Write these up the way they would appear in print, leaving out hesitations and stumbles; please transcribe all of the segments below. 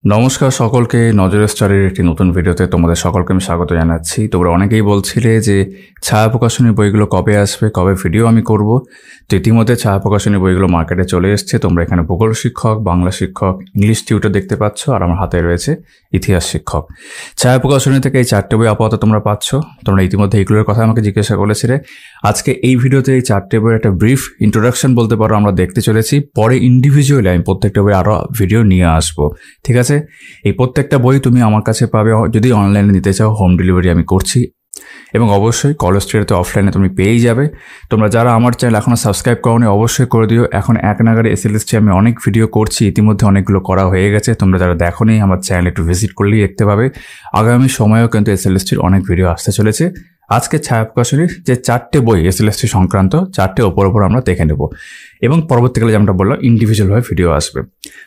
নমস্কার সকলকে নজর স্টারের একটি নতুন ভিডিওতে তোমাদের সকলকে আমি স্বাগত জানাচ্ছি। তোমরা অনেকেই বলছিলে যে ছায়া প্রকাশনীর বইগুলো কবে আসবে, কবে ভিডিও আমি করব। তো ইতিমধ্যে ছায়া প্রকাশনীর বইগুলো মার্কেটে চলে এসছে। তোমরা এখানে ভূগোল শিক্ষক, বাংলা শিক্ষক, ইংলিশ টিউটর দেখতে পাচ্ছ, আর আমার হাতে রয়েছে ইতিহাস শিক্ষক। ছায়া প্রকাশনী থেকে এই 4টে বই আপাতত তোমরা পাচ্ছ। তোমরা ইতিমধ্যে এইগুলোর কথা আমাকে জিজ্ঞাসা করেছিলে। আজকে এই ভিডিওতে এই 4টে বইয়ের একটা ব্রিফ ইন্ট্রোডাকশন বলতে পারো আমরা দেখতে চলেছি। পরে ইন্ডিভিজুয়ালি আমি প্রত্যেকটা বই আরও ভিডিও নিয়ে আসবো, ঠিক আছে? এই প্রত্যেকটা বই তুমি আমার কাছে পাবে, যদি অনলাইনে নিতে চাও হোম ডেলিভারি আমি করছি, এবং অবশ্যই কলেজ স্ট্রিটে অফলাইনে তুমি পেয়েই যাবে। তোমরা যারা আমার চ্যানেল এখনও সাবস্ক্রাইব করোনি অবশ্যই করে দিও। এখন এক নাগারে এসএলএসটি আমি অনেক ভিডিও করছি, ইতিমধ্যে অনেকগুলো করা হয়ে গেছে। তোমরা যারা দেখোনি আমার চ্যানেল একটু ভিজিট করলেই দেখতে পাবে। আগামী সময়েও কিন্তু এসএলএসটির অনেক ভিডিও আসতে চলেছে। আজকে ছায়া প্রকাশনীর যে 4টে বই এসএলএসটি সংক্রান্ত 4টে ওপর আমরা দেখে নেব, এবং পরবর্তীকালে যেমনটা বললাম ইন্ডিভিজুয়ালভাবে ভিডিও আসবে।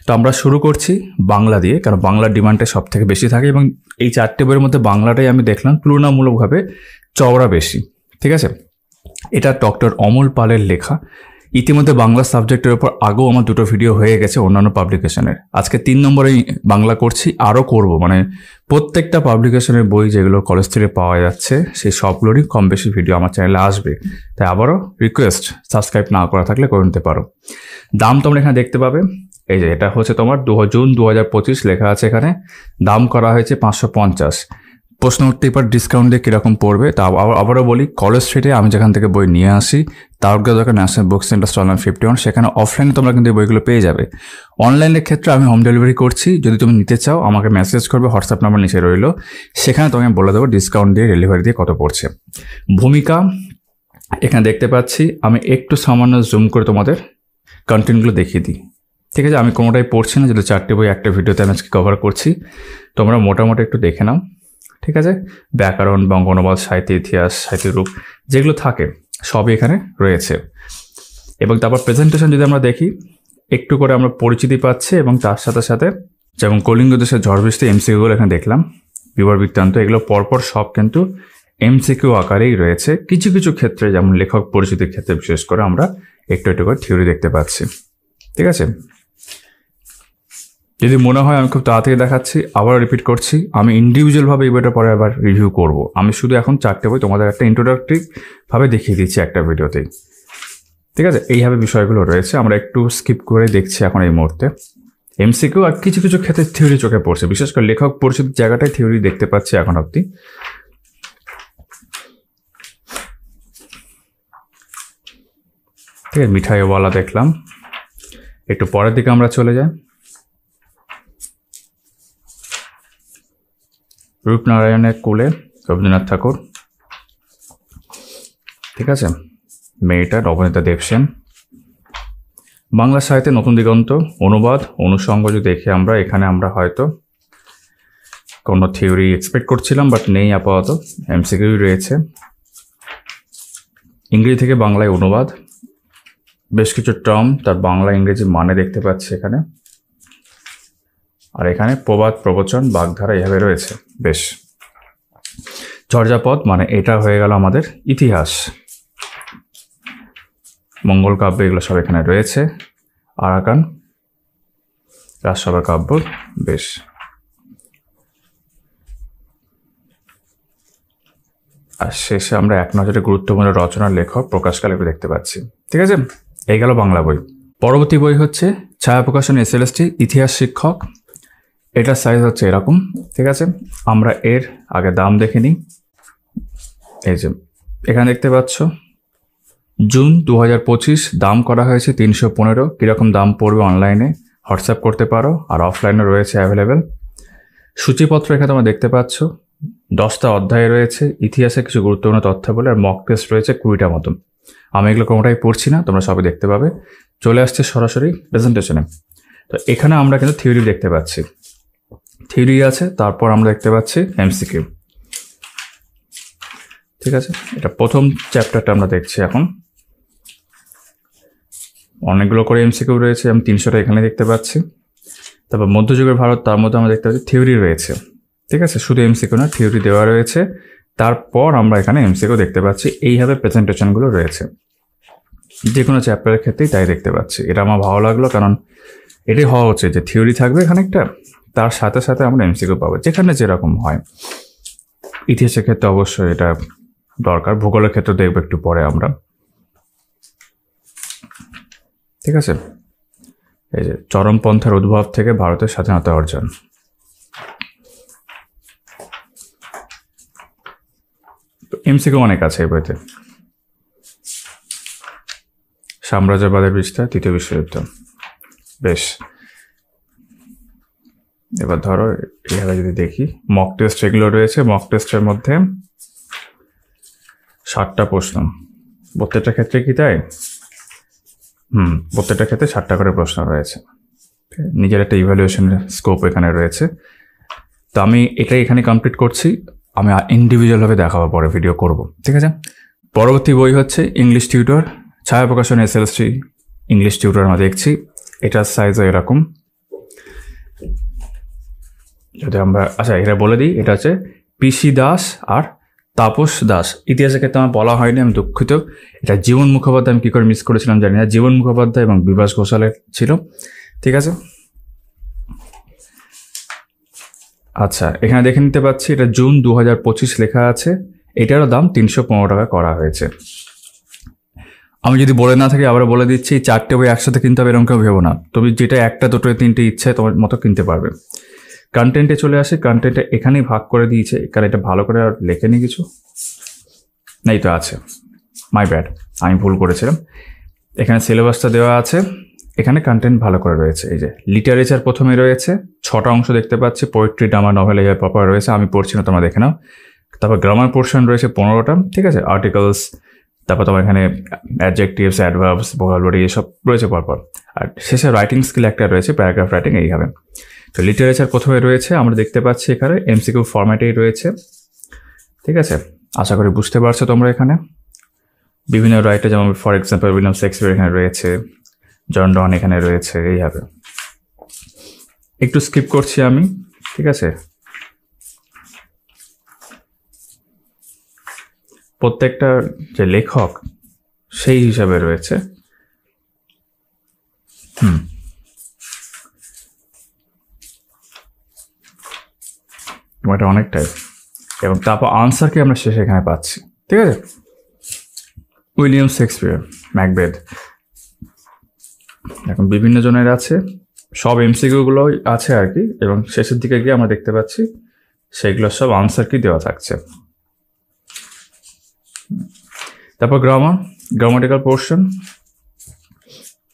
তো আমরা শুরু করছি বাংলা দিয়ে, কারণ বাংলার ডিমান্ডটা সব থেকে বেশি থাকে, এবং এই 4টে বইয়ের মধ্যে বাংলাটাই আমি দেখলাম তুলনামূলকভাবে চওড়া বেশি, ঠিক আছে? এটা ডক্টর অমল পালের লেখা। ইতিমধ্যে বাংলা সাবজেক্টের ওপর আগেও আমার 2টো ভিডিও হয়ে গেছে অন্যান্য পাবলিকেশনের। আজকে 3 নম্বরেই বাংলা করছি, আরও করব। মানে প্রত্যেকটা পাবলিকেশনের বই যেগুলো কলেজ থেকে পাওয়া যাচ্ছে সেই সবগুলোরই কম বেশি ভিডিও আমার চ্যানেলে আসবে। তাই আবারও রিকোয়েস্ট, সাবস্ক্রাইব না করা থাকলে করে নিতে পারো। দাম তোমরা এখানে দেখতে পাবে। এই যে এটা হচ্ছে তোমার জুন 2025 লেখা আছে এখানে। দাম করা হয়েছে 550। প্রশ্ন উঠতেই পারে ডিসকাউন্ট দিয়ে কীরকম পড়বে। তা আবারও বলি, কলেজ স্ট্রিটে আমি যেখান থেকে বই নিয়ে আসি তারপরে দরকার national book centre stall number 51, সেখানে অফলাইনে তোমরা কিন্তু এই বইগুলো পেয়ে যাবে। অনলাইনের ক্ষেত্রে আমি হোম ডেলিভারি করছি। যদি তুমি নিতে চাও আমাকে মেসেজ করবে, হোয়াটসঅ্যাপ নাম্বার নিচে রইলো, সেখানে তোমাকে বলে দেবো ডিসকাউন্ট দিয়ে ডেলিভারি দিয়ে কত পড়ছে। ভূমিকা এখানে দেখতে পাচ্ছি। আমি একটু সামান্য জুম করে তোমাদের কন্টেন্টগুলো দেখিয়ে দিই, ঠিক আছে? আমি কোনোটাই পড়ছি না, যদি 4টে বই একটা ভিডিওতে আমি আজকে কভার করছি। তোমরা মোটামুটি একটু দেখে নাও, ঠিক আছে? ব্যাকরণ, বঙ্গ অনুবাদ, সাহিত্য, ইতিহাস, সাহিত্য রূপ যেগুলো থাকে সবই এখানে রয়েছে। এবং তারপর প্রেজেন্টেশন যদি আমরা দেখি, একটু করে আমরা পরিচিতি পাচ্ছি, এবং তার সাথে সাথে যেমন কলিঙ্গ দেশের ঝড় বৃষ্টি এমসিকিউগুলো এখানে দেখলাম, বিবর বৃত্তান্ত, এগুলো পরপর সব কিন্তু এমসিকিউ আকারেই রয়েছে। কিছু কিছু ক্ষেত্রে যেমন লেখক পরিচিতির ক্ষেত্রে বিশেষ করে আমরা একটু একটু করে থিওরি দেখতে পাচ্ছি, ঠিক আছে? যদি মনে হয় আমি খুব তাড়াতাড়ি দেখাচ্ছি, আবার রিপিট করছি, আমি ইন্ডিভিজুয়ালভাবে এই বইটা পরে আবার রিভিউ করব। আমি শুধু এখন 4টে বই তোমাদের একটা ইন্ট্রোডাক্টিভভাবে দেখিয়ে দিচ্ছি একটা ভিডিওতেই, ঠিক আছে? এইভাবে বিষয়গুলো রয়েছে। আমরা একটু স্কিপ করে দেখছি এখন এই মুহূর্তে এমসিকিউ, আর কিছু কিছু ক্ষেত্রে থিওরি চোখে পড়ছে, বিশেষ করে লেখক পরিচিতির জায়গাটায় থিওরি দেখতে পাচ্ছি এখন অবধি। ঠিক আছে, মিঠাইওয়ালা দেখলাম। একটু পরের দিকে আমরা চলে যাই। রূপনারায়ণের কোলে, রবীন্দ্রনাথ ঠাকুর, ঠিক আছে? মেয়েটা, নবনীতা দেবসেন। বাংলা সাহিত্যে নতুন দিগন্ত, অনুবাদ, অনুষঙ্গ যদি দেখি আমরা, এখানে আমরা হয়তো কোনো থিওরি এক্সপেক্ট করছিলাম, বাট নেই আপাতত, এমসিকিউ রয়েছে। ইংরেজি থেকে বাংলায় অনুবাদ, বেশ কিছু টার্ম তার বাংলা ইংরেজি মানে দেখতে পাচ্ছি এখানে। আর এখানে প্রবাদ, প্রবচন, বাগধারা এভাবে রয়েছে। বেশ, চর্যাপদ মানে এটা হয়ে গেল আমাদের ইতিহাস, মঙ্গল কাব্য, এগুলো সব এখানে রয়েছে। আরাকান, রাজসভা কাব্য। বেশ, আর শেষে আমরা এক নজরে গুরুত্বপূর্ণ রচনার লেখক, প্রকাশকাল এগুলো দেখতে পাচ্ছি, ঠিক আছে? এই গেল বাংলা বই। পরবর্তী বই হচ্ছে ছায়া প্রকাশনী এসএলএসটি ইতিহাস শিক্ষক। এটার সাইজ হচ্ছে এরকম, ঠিক আছে? আমরা এর আগে দাম দেখে নিই। এই যে এখানে দেখতে পাচ্ছ জুন 2025 দাম করা হয়েছে 315। কীরকম দাম পড়বে অনলাইনে হোয়াটসঅ্যাপ করতে পারো, আর অফলাইনে রয়েছে অ্যাভেলেবেল। সূচিপত্র এখানে তোমরা দেখতে পাচ্ছ, 10টা অধ্যায় রয়েছে, ইতিহাসে কিছু গুরুত্বপূর্ণ তথ্যাবলী, আর মক টেস্ট রয়েছে 20টা মতন। আমি এগুলো কোনোটাই পড়ছি না, তোমরা সবই দেখতে পাবে। চলে আসছে সরাসরি প্রেজেন্টেশনে। তো এখানে আমরা কিন্তু থিওরি দেখতে পাচ্ছি, থিওরি আছে, তারপর আমরা দেখতে পাচ্ছি এমসিকিউ, ঠিক আছে? এটা প্রথম চ্যাপ্টারটা আমরা দেখছি এখন। অনেকগুলো করে এমসিকিউ রয়েছে, আমি 300টা এখানে দেখতে পাচ্ছি। তারপর মধ্যযুগের ভারত, তার মধ্যে আমরা দেখতে পাচ্ছি থিওরি রয়েছে, ঠিক আছে? শুধু এমসিকিউ না, থিওরি দেওয়া রয়েছে। তারপর আমরা এখানে এমসিকিউ দেখতে পাচ্ছি। এইভাবে প্রেজেন্টেশনগুলো রয়েছে যে কোনো চ্যাপ্টারের ক্ষেত্রেই, তাই দেখতে পাচ্ছি। এটা আমার ভালো লাগলো, কারণ এটাই হওয়া উচিত যে থিওরি থাকবে খানিকটা, তার সাথে সাথে আমরা এমসিকিউ পাবো, যেখানে যেরকম হয়। ইতিহাসের ক্ষেত্রে অবশ্যই এটা দরকার, ভূগোলের ক্ষেত্রে দেখবো একটু পরে আমরা। ঠিক আছে, এই যে চরমপন্থার উদ্ভব থেকে ভারতের স্বাধীনতা অর্জন। এমসিকিউ অনেক আছে এই বইতে। সাম্রাজ্যবাদের বিস্তার, তৃতীয় বিশ্বযুদ্ধ। বেশ, এবার ধরো এইভাবে যদি দেখি মক টেস্ট এগুলো রয়েছে। মক টেস্টের মধ্যে 60টা প্রশ্ন, প্রত্যেকটা ক্ষেত্রে কি তাই? প্রত্যেকটা ক্ষেত্রে 60টা করে প্রশ্ন রয়েছে। নিজের একটা ইভ্যালুয়েশনের স্কোপ এখানে রয়েছে। তো আমি এটাই এখানে কমপ্লিট করছি, আমি ইন্ডিভিজুয়ালভাবে দেখাবো, পরে ভিডিও করব। ঠিক আছে, পরবর্তী বই হচ্ছে ইংলিশ টিউটর, ছায়া প্রকাশন এসএলসি ইংলিশ টিউটর আমরা দেখছি। এটার সাইজও এরকম। যদি আমরা এটা বলে দিই, এটা হচ্ছে পিসি দাস আর তাপস দাস। ইতিহাসের ক্ষেত্রে আমার বলা হয়নি, আমি দুঃখিত। এটা জীবন মুখোপাধ্যায়, আমি কী করে মিস করেছিলাম জানি না। জীবন মুখোপাধ্যায় এবং বিভাস ঘোষালের ছিল। ঠিক আছে, আচ্ছা এখানে দেখে নিতে পাচ্ছি এটা জুন 2025 লেখা আছে। এটারও দাম 315 টাকা করা হয়েছে। আমি যদি বলে না থাকি আবার বলে দিচ্ছি, 4টে বই একসাথে কিনতে হবে এরকম কেউ ভেবো না। তুমি যেটা একটা দুটো তিনটে ইচ্ছে তোমার মতো কিনতে পারবে। কন্টেন্টে চলে আসে, কন্টেন্টে এখানেই ভাগ করে দিয়েছে, কারণ এটা ভালো করে আর লেখেনি কিছু, এই তো আছে, মাই ব্যাড, আমি ভুল করেছিলাম। এখানে সিলেবাসটা দেওয়া আছে, এখানে কন্টেন্ট ভালো করে রয়েছে। এই যে লিটারেচার প্রথমে রয়েছে, 6টা অংশ দেখতে পাচ্ছি, পোয়েট্রি, ড্রামা, নভেল, এই প্রপার রয়েছে। আমি পড়ছি না, তোমরা দেখে নাও। তারপর গ্রামার পোর্শন রয়েছে 15টা। ঠিক আছে, আর্টিকেলস, তারপর তোমার এখানে অ্যাডজেক্টিভস, অ্যাডভার্বস, ভোকাবুলারি এসব রয়েছে পরপর। আর শেষে রাইটিং স্কিল একটা রয়েছে, প্যারাগ্রাফ রাইটিং, এইভাবে। তো লিটারেচার প্রথমে রয়েছে, আমরা দেখতে পাচ্ছি এখানে এমসিকিউ ফরম্যাটেই রয়েছে। ঠিক আছে, আশা করি বুঝতে পারছো তোমরা। এখানে বিভিন্ন রাইটার, যেমন ফর এক্সাম্পল উইলিয়াম শেক্সপিয়ার এখানে রয়েছে, জন ডন এখানে রয়েছে, এইভাবে। একটু স্কিপ করছি আমি। ঠিক আছে, প্রত্যেকটা যে লেখক সেই হিসাবে রয়েছে। এটা অনেকটাই, এবং তারপর আনসারকে আমরা শেষে এখানে পাচ্ছি। ঠিক আছে, উইলিয়াম শেক্সপিয়ার, ম্যাকবেথ, এখন বিভিন্ন জনের আছে, সব এমসিকিউগুলো আছে আর কি, এবং শেষের দিকে গিয়ে আমরা দেখতে পাচ্ছি সেগুলোর সব আনসার কি দেওয়া থাকছে। তারপর গ্রামাটিক্যাল পোর্শন,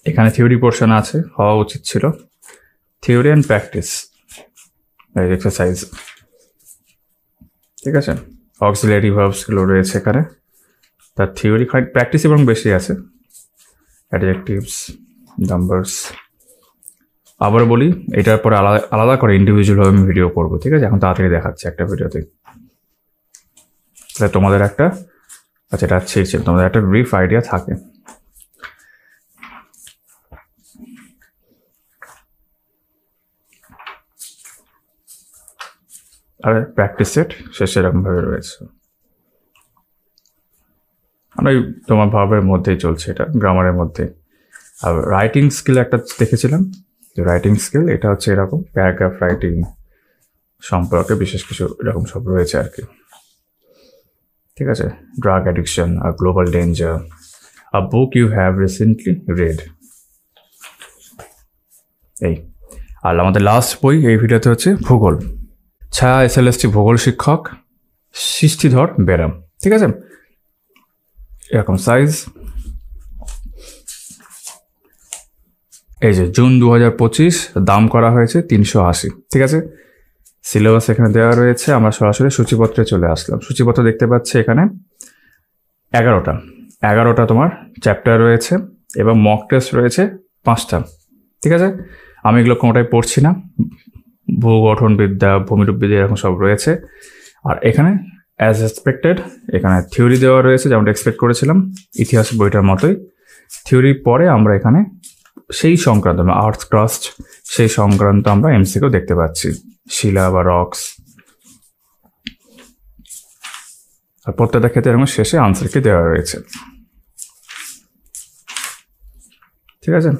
এখানে থিওরি পোর্শন আছে, হওয়া উচিত ছিল। Theory and practice, exercise. ঠিক আছে, অক্সিলারি ভার্বসগুলো রয়েছে এখানে, তার থিওরি প্র্যাকটিস এবং বেশি আছে। Adjectives, numbers. আবার বলি, এটার পরে আলাদা আলাদা করে ইন্ডিভিজুয়ালভাবে আমি ভিডিও করবো। ঠিক আছে, এখন তাড়াতাড়ি দেখাচ্ছি একটা ভিডিওতে, তাহলে তোমাদের একটা এটা ছিল, তোমাদের একটা ব্রিফ আইডিয়া থাকে। আর প্র্যাকটিস সেট শেষে এরকমভাবে রয়েছে। আমরা তোমার ভাবের মধ্যেই চলছে, এটা গ্রামারের মধ্যে। আর রাইটিং স্কিল একটা দেখেছিলাম, যে রাইটিং স্কিল এটা হচ্ছে এরকম, প্যারাগ্রাফ রাইটিং সম্পর্কে বিশেষ কিছু এরকম সব রয়েছে আর কি। ঠিক আছে, ড্রাগ অ্যাডিকশন আর global danger, a book you have recently read. এই আর আমাদের লাস্ট বই এই ভিডিওতে হচ্ছে ভূগোল, ছায়া এসএলএসটি ভূগোল শিক্ষক, সৃষ্টিধর বেরাম। ঠিক আছে, এরকম সাইজ। এই যে জুন 2025, দাম করা হয়েছে 380। ঠিক আছে, সিলেবাস এখানে দেওয়া রয়েছে। আমরা সরাসরি সূচিপত্রে চলে আসলাম। সূচিপত্র দেখতে পাচ্ছি এখানে 11টা তোমার চ্যাপ্টার রয়েছে, এবং মক টেস্ট রয়েছে 5টা। ঠিক আছে, আমি এগুলো কোনোটাই পড়ছি না। ভূগঠনবিদ্যা, ভূমিরূপবিদ্যা এরকম সব রয়েছে। আর এখানে অ্যাজ এক্সপেক্টেড এখানে থিওরি দেওয়া রয়েছে, যেমনটা এক্সপেক্ট করেছিলাম, ইতিহাস বইটার মতোই। থিওরির পরে আমরা এখানে সেই সংক্রান্ত আর্থ ক্রাস্ট, সেই সংক্রান্ত আমরা এমসিকিউ দেখতে পাচ্ছি, শিলা বা রক্স। আর প্রত্যেকটা ক্ষেত্রে এরকম শেষে আনসারকে দেওয়া রয়েছে। ঠিক আছে,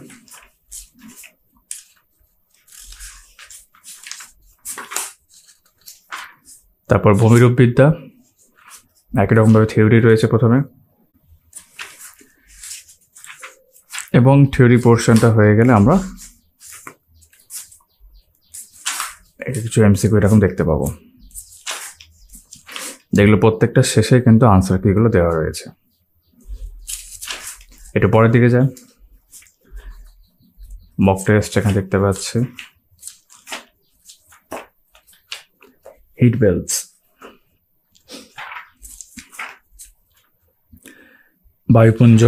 তারপর ভূমিরূপবিদ্যা, একই রকমভাবে থিওরি রয়েছে প্রথমে, এবং থিওরি পোর্শনটা হয়ে গেলে আমরা এটা কিছু এমসিকিউ এরকম দেখতে পাবো, যেগুলো প্রত্যেকটা শেষে কিন্তু আনসার কিগুলো দেওয়া রয়েছে। একটু পরের দিকে যায়, মক টেস্ট এখানে দেখতে পাচ্ছি, হিট বেলস, বায়ুপুঞ্জ,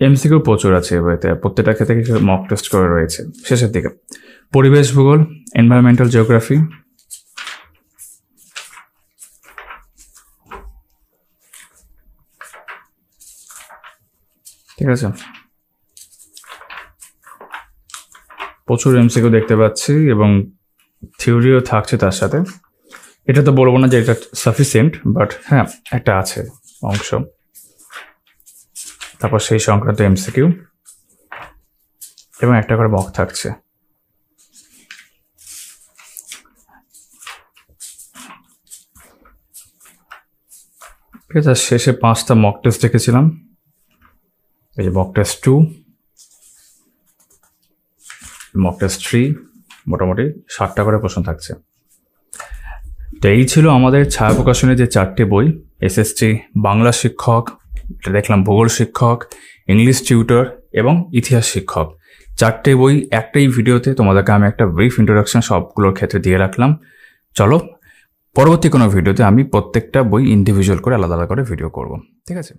এমসিকিউ প্রচুর আছে এবারে, প্রত্যেকটা ক্ষেত্রে কিছু মক টেস্ট করে রয়েছে। শেষের দিকে পরিবেশ ভূগোল, এনভায়রনমেন্টাল জিওগ্রাফি, ঠিক আছে, প্রচুর এমসিকিউ দেখতে পাচ্ছি এবং থিওরিও থাকছে তার সাথে। এটা তো বলবো না যে এটা সাফিসিয়েন্ট, বাট হ্যাঁ একটা আছে অংশ। তারপর সেই সংক্রান্ত এমসিকিউ এবং একটা করে মক থাকছে। ঠিক আছে, শেষে 5টা মক টেস্ট দেখেছিলাম। এই যে মক টেস্ট 2, মক টেস্ট 3, মোটামুটি 7টা করে প্রশ্ন থাকছে। তো এই ছিল আমাদের ছায়া প্রকাশনের যে 4টে বই, এসএসটি বাংলা শিক্ষক, এটা দেখলাম ভূগোল শিক্ষক, ইংলিশ টিউটর এবং ইতিহাস শিক্ষক। 4টে বই একটাই ভিডিওতে তোমাদেরকে আমি একটা ব্রিফ ইন্ট্রোডাকশন সবগুলোর ক্ষেত্রে দিয়ে রাখলাম। চলো পরবর্তী কোনো ভিডিওতে আমি প্রত্যেকটা বই ইন্ডিভিজুয়াল করে আলাদা আলাদা করে ভিডিও করব, ঠিক আছে।